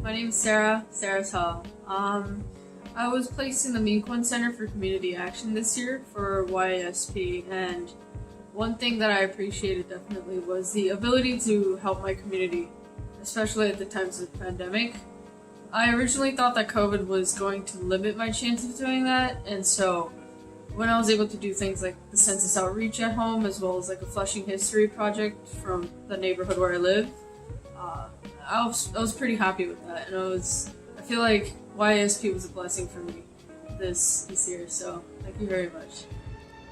my name is Sarah Tall. I was placed in the Minkwon Center for Community Action this year for YASP, and one thing that I appreciated definitely was the ability to help my community, especially at the times of the pandemic. I originally thought that COVID was going to limit my chance of doing that, and so when I was able to do things like the census outreach at home, as well as like a Flushing history project from the neighborhood where I live, I was pretty happy with that, and I feel like YASP was a blessing for me this year, so thank you very much.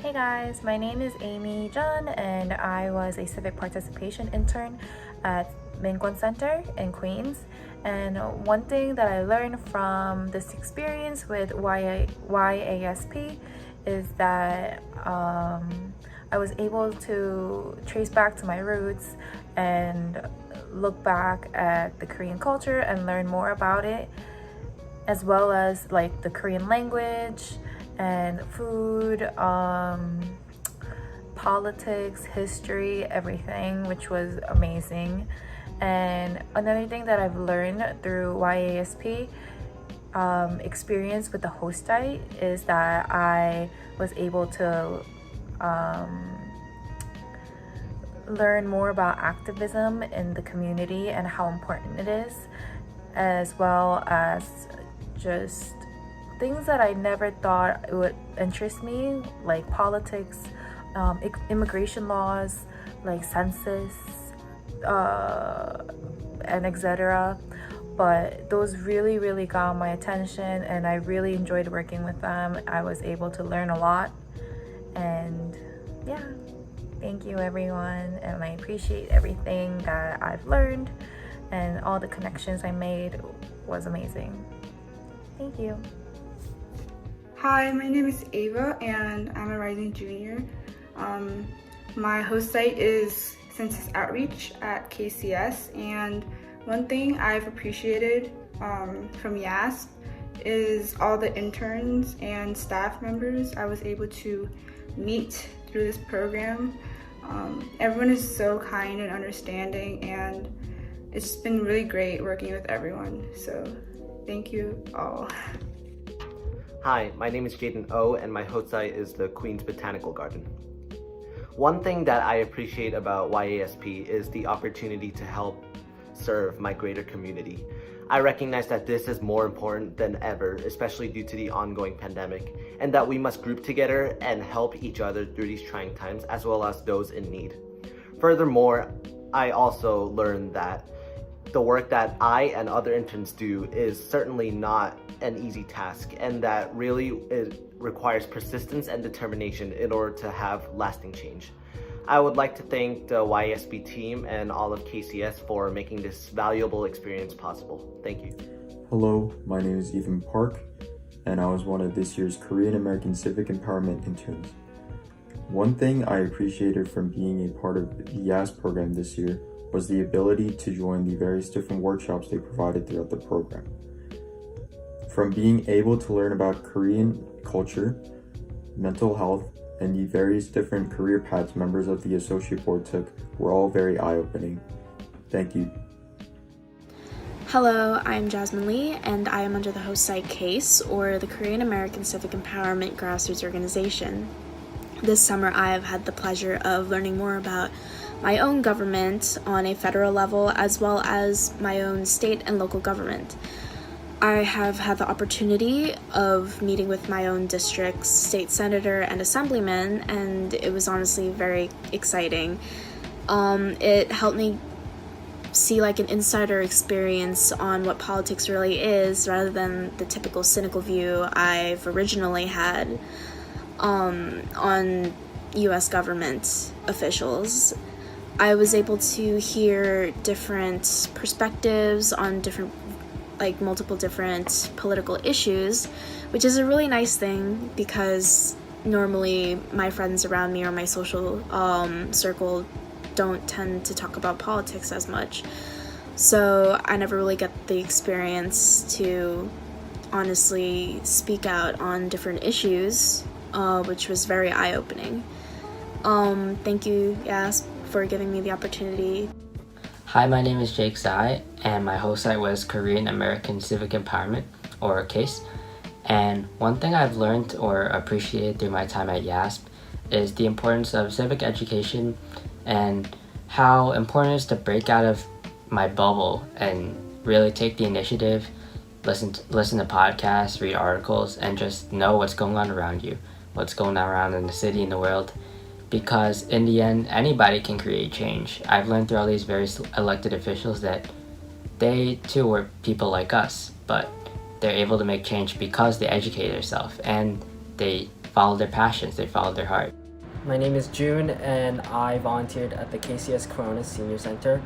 Hey guys, my name is Amy John, and I was a civic participation intern at Minkwon Center in Queens. And one thing that I learned from this experience with YASP is that I was able to trace back to my roots and look back at the Korean culture and learn more about it, as well as like the Korean language and food, politics, history, everything, which was amazing. And another thing that I've learned through YASP experience with the host site is that I was able to learn more about activism in the community and how important it is, as well as just things that I never thought would interest me, like politics, immigration laws, like census, and etc. But those really got my attention, and I really enjoyed working with them. I was able to learn a lot, and yeah, thank you everyone, and I appreciate everything that I've learned, and all the connections I made was amazing. Thank you. Hi, my name is Ava, and I'm a rising junior. My host site is Census Outreach at KCS, and one thing I've appreciated from YASP is all the interns and staff members I was able to meet through this program. Everyone is so kind and understanding, and it's been really great working with everyone, so thank you all. Hi, my name is Jaden O, and my host site is the Queens Botanical Garden. One thing that I appreciate about YASP is the opportunity to help serve my greater community. I recognize that this is more important than ever, especially due to the ongoing pandemic, and that we must group together and help each other through these trying times, as well as those in need. Furthermore, I also learned that the work that I and other interns do is certainly not an easy task, and that really it requires persistence and determination in order to have lasting change. I would like to thank the YASP team and all of KCS for making this valuable experience possible. Thank you. Hello, my name is Ethan Park, and I was one of this year's Korean American Civic Empowerment interns. One thing I appreciated from being a part of the YASP program this year was the ability to join the various different workshops they provided throughout the program. From being able to learn about Korean culture, mental health, and the various different career paths members of the associate board took were all very eye-opening. Thank you. Hello, I'm Jasmine Lee, and I am under the host site CASE, or the Korean American Civic Empowerment Grassroots Organization. This summer I have had the pleasure of learning more about my own government on a federal level, as well as my own state and local government. I have had the opportunity of meeting with my own district's state senator and assemblyman, and it was honestly very exciting. It helped me see like an insider experience on what politics really is, rather than the typical cynical view I've originally had on US government officials. I was able to hear different perspectives on multiple different political issues, which is a really nice thing, because normally my friends around me or my social circle don't tend to talk about politics as much. So I never really get the experience to honestly speak out on different issues, which was very eye-opening. Thank you, YASP, for giving me the opportunity. Hi, my name is Jake Zai, and my host site was Korean American Civic Empowerment, or CASE. And one thing I've learned or appreciated through my time at YASP is the importance of civic education and how important it is to break out of my bubble and really take the initiative, listen to podcasts, read articles, and just know what's going on around you, what's going on around in the city and the world. Because in the end, anybody can create change. I've learned through all these various elected officials that they too were people like us, but they're able to make change because they educate themselves and they follow their passions, they follow their heart. My name is June and I volunteered at the KCS Corona Senior Center.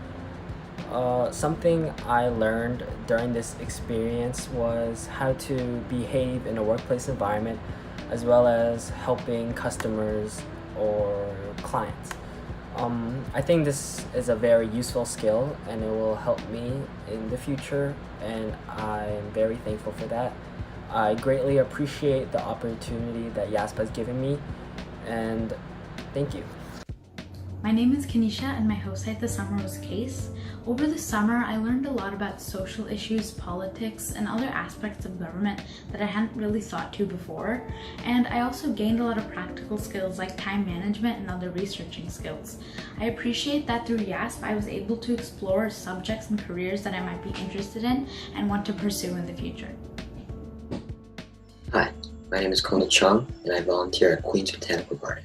Something I learned during this experience was how to behave in a workplace environment as well as helping customers or clients. I think this is a very useful skill and it will help me in the future, and I'm very thankful for that. I greatly appreciate the opportunity that YASP has given me, and thank you. My name is Kanisha and my host site this summer was CASE. Over the summer, I learned a lot about social issues, politics, and other aspects of government that I hadn't really thought to before. And I also gained a lot of practical skills like time management and other researching skills. I appreciate that through YASP, I was able to explore subjects and careers that I might be interested in and want to pursue in the future. Hi, my name is Kona Chung and I volunteer at Queen's Botanical Garden.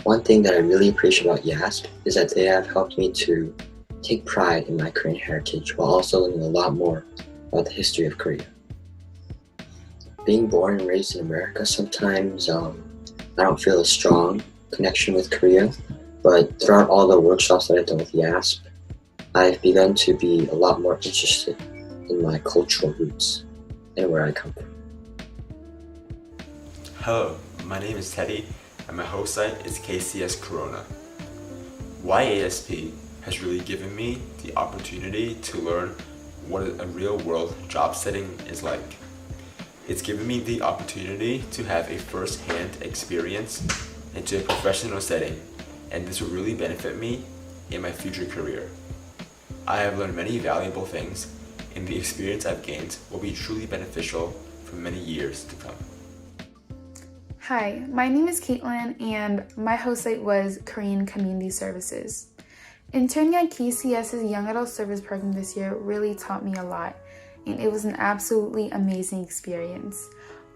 One thing that I really appreciate about YASP is that they have helped me to take pride in my Korean heritage while also learning a lot more about the history of Korea. Being born and raised in America, sometimes I don't feel a strong connection with Korea, but throughout all the workshops that I've done with YASP, I've begun to be a lot more interested in my cultural roots and where I come from. Hello, my name is Teddy and my host site is KCS Corona. YASP has really given me the opportunity to learn what a real-world job setting is like. It's given me the opportunity to have a first-hand experience into a professional setting, and this will really benefit me in my future career. I have learned many valuable things, and the experience I've gained will be truly beneficial for many years to come. Hi, my name is Caitlin and my host site was Korean Community Services. Interning at KCS's Young Adult Service Program this year really taught me a lot, and it was an absolutely amazing experience.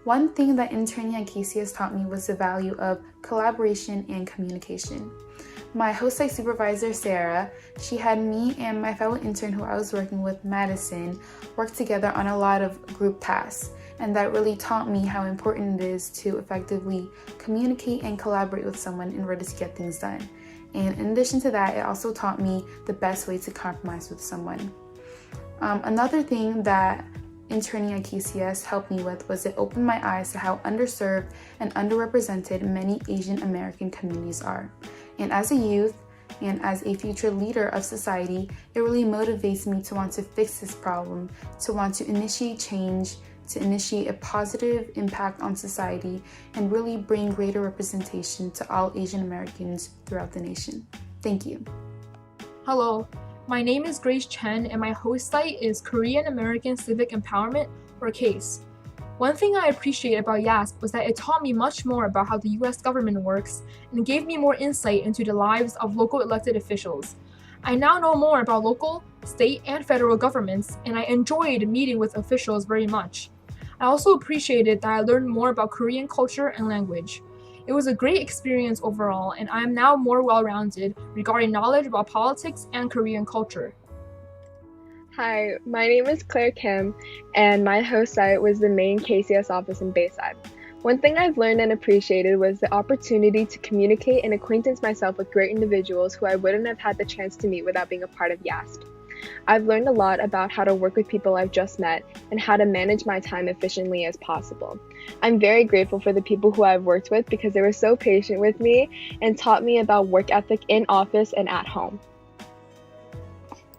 One thing that interning at KCS taught me was the value of collaboration and communication. My host site supervisor, Sarah, she had me and my fellow intern who I was working with, Madison, work together on a lot of group tasks. And that really taught me how important it is to effectively communicate and collaborate with someone in order to get things done. And in addition to that, it also taught me the best way to compromise with someone. Another thing that interning at KCS helped me with was it opened my eyes to how underserved and underrepresented many Asian American communities are. And as a youth, and as a future leader of society, it really motivates me to want to fix this problem, to want to initiate change, to initiate a positive impact on society, and really bring greater representation to all Asian Americans throughout the nation. Thank you. Hello, my name is Grace Chen and my host site is Korean American Civic Empowerment, or CASE. One thing I appreciate about YASP was that it taught me much more about how the US government works and gave me more insight into the lives of local elected officials. I now know more about local, state, and federal governments, and I enjoyed meeting with officials very much. I also appreciated that I learned more about Korean culture and language. It was a great experience overall, and I am now more well-rounded regarding knowledge about politics and Korean culture. Hi, my name is Claire Kim, and my host site was the main KCS office in Bayside. One thing I've learned and appreciated was the opportunity to communicate and acquaintance myself with great individuals who I wouldn't have had the chance to meet without being a part of YASP. I've learned a lot about how to work with people I've just met and how to manage my time efficiently as possible. I'm very grateful for the people who I've worked with because they were so patient with me and taught me about work ethic in office and at home.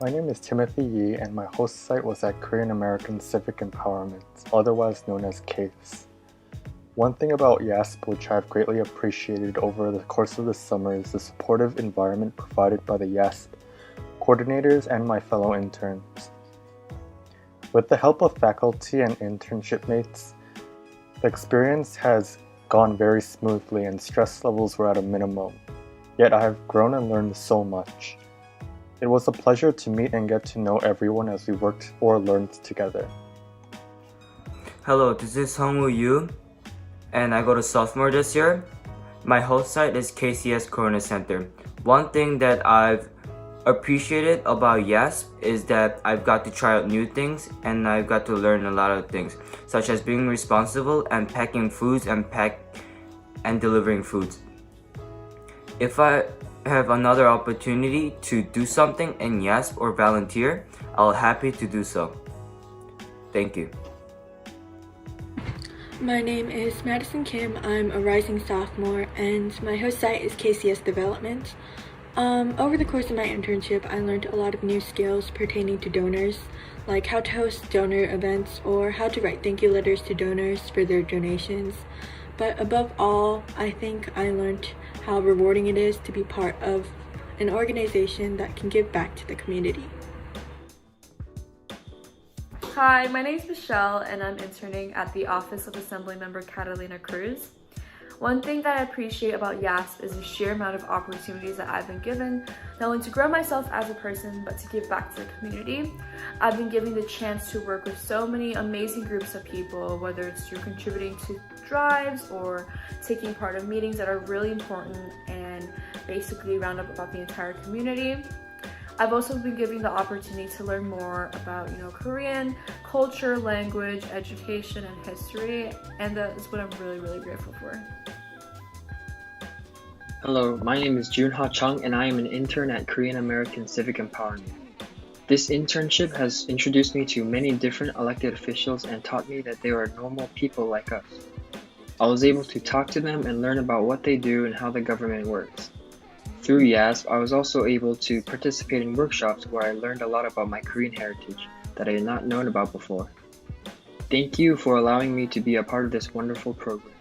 My name is Timothy Yi and my host site was at Korean American Civic Empowerment, otherwise known as CASE. One thing about YASP which I've greatly appreciated over the course of the summer is the supportive environment provided by the YASP coordinators, and my fellow interns. With the help of faculty and internship mates, the experience has gone very smoothly and stress levels were at a minimum. Yet I have grown and learned so much. It was a pleasure to meet and get to know everyone as we worked or learned together. Hello, this is Hongwoo Yu, and I go to sophomore this year. My host site is KCS Corona Center. One thing that I've appreciated about YASP is that I've got to try out new things and I've got to learn a lot of things, such as being responsible and packing foods and delivering foods. If I have another opportunity to do something in YASP or volunteer, I'll happy to do so. Thank you. My name is Madison Kim. I'm a rising sophomore and my host site is KCS Development. Over the course of my internship, I learned a lot of new skills pertaining to donors, like how to host donor events or how to write thank you letters to donors for their donations. But above all, I think I learned how rewarding it is to be part of an organization that can give back to the community. Hi, my name is Michelle and I'm interning at the Office of Assemblymember Catalina Cruz. One thing that I appreciate about YASP is the sheer amount of opportunities that I've been given, not only to grow myself as a person, but to give back to the community. I've been given the chance to work with so many amazing groups of people, whether it's through contributing to drives or taking part of meetings that are really important and basically round up about the entire community. I've also been given the opportunity to learn more about, Korean culture, language, education, and history, and that is what I'm really, really grateful for. Hello, my name is Junha Chung and I am an intern at Korean American Civic Empowerment. This internship has introduced me to many different elected officials and taught me that they are normal people like us. I was able to talk to them and learn about what they do and how the government works. Through YASP, I was also able to participate in workshops where I learned a lot about my Korean heritage that I had not known about before. Thank you for allowing me to be a part of this wonderful program.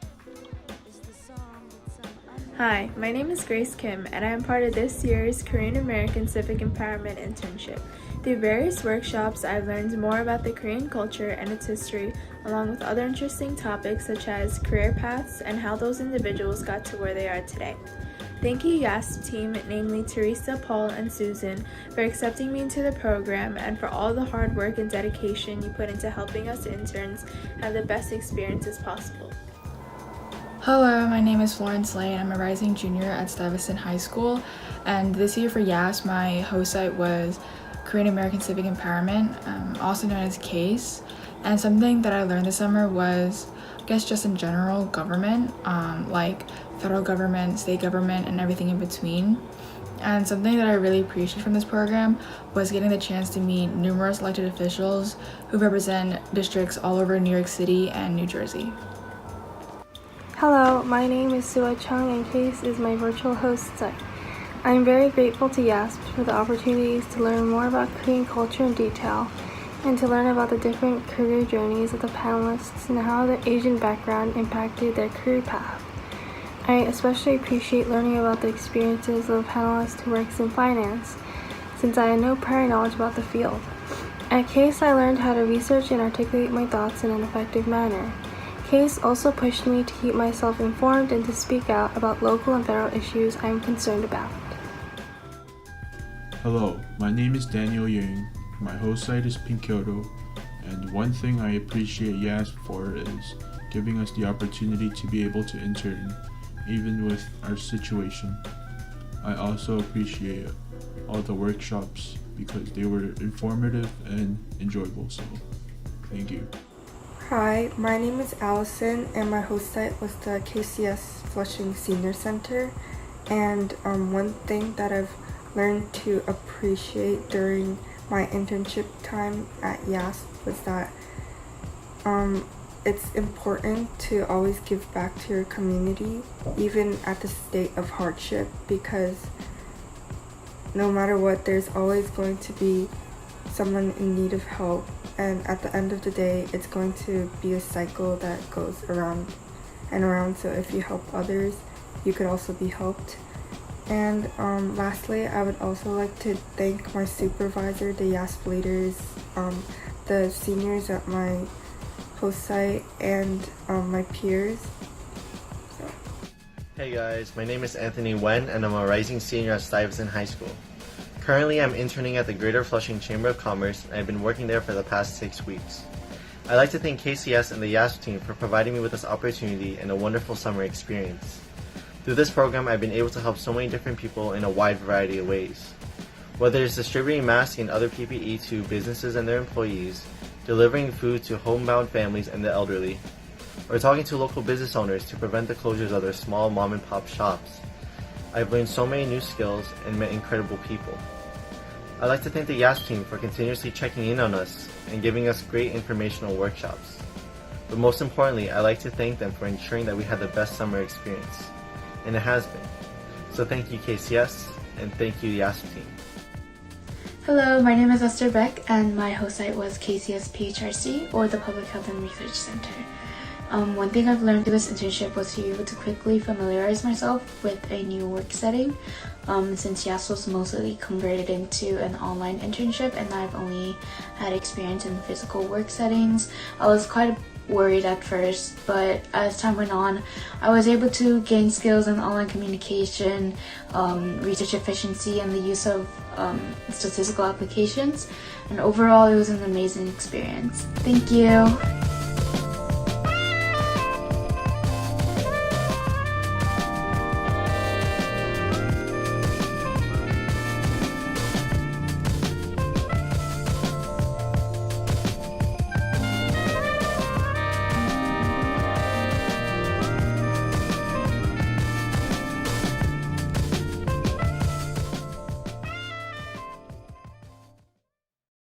Hi, my name is Grace Kim and I am part of this year's Korean American Civic Empowerment Internship. Through various workshops, I've learned more about the Korean culture and its history, along with other interesting topics such as career paths and how those individuals got to where they are today. Thank you YASP team, namely Teresa, Paul, and Susan, for accepting me into the program and for all the hard work and dedication you put into helping us interns have the best experiences possible. Hello, my name is Florence Lay and I'm a rising junior at Stuyvesant High School, and this year for YASP my host site was Korean American Civic Empowerment, also known as CASE, and something that I learned this summer was, I guess just in general, government, like federal government, state government, and everything in between. And something that I really appreciated from this program was getting the chance to meet numerous elected officials who represent districts all over New York City and New Jersey. Hello, my name is Sua Chung and CASE is my virtual host site. I am very grateful to YASP for the opportunities to learn more about Korean culture in detail and to learn about the different career journeys of the panelists and how the Asian background impacted their career path. I especially appreciate learning about the experiences of a panelist who works in finance, since I had no prior knowledge about the field. At CASE, I learned how to research and articulate my thoughts in an effective manner. CASE also pushed me to keep myself informed and to speak out about local and federal issues I am concerned about. Hello, my name is Daniel Yang. My host site is Pink Kyoto, and one thing I appreciate YASP for is giving us the opportunity to be able to intern, even with our situation. I also appreciate all the workshops because they were informative and enjoyable, so thank you. Hi, my name is Allison and my host site was the KCS Flushing Senior Center, and one thing that I've learned to appreciate during my internship time at YASP was that it's important to always give back to your community, even at the state of hardship, because no matter what, there's always going to be someone in need of help, and at the end of the day, it's going to be a cycle that goes around and around. So if you help others, you could also be helped. And lastly, I would also like to thank my supervisor, the YASP leaders, the seniors at my host site, and my peers. Hey guys, my name is Anthony Wen and I'm a rising senior at Stuyvesant High School. Currently, I'm interning at the Greater Flushing Chamber of Commerce and I've been working there for the past 6 weeks. I'd like to thank KCS and the YASP team for providing me with this opportunity and a wonderful summer experience. Through this program, I've been able to help so many different people in a wide variety of ways. Whether it's distributing masks and other PPE to businesses and their employees, delivering food to homebound families and the elderly, or talking to local business owners to prevent the closures of their small mom-and-pop shops, I've learned so many new skills and met incredible people. I'd like to thank the YASP team for continuously checking in on us and giving us great informational workshops. But most importantly, I'd like to thank them for ensuring that we had the best summer experience. And it has been. So thank you KCS, and thank you YASP team. Hello, my name is Esther Beck, and my host site was KCS PHRC, or the Public Health and Research Center. One thing I've learned through this internship was to be able to quickly familiarize myself with a new work setting. Since YASP was mostly converted into an online internship and I've only had experience in physical work settings, I was quite worried at first, but as time went on, I was able to gain skills in online communication, research efficiency, and the use of statistical applications. And overall, it was an amazing experience. Thank you!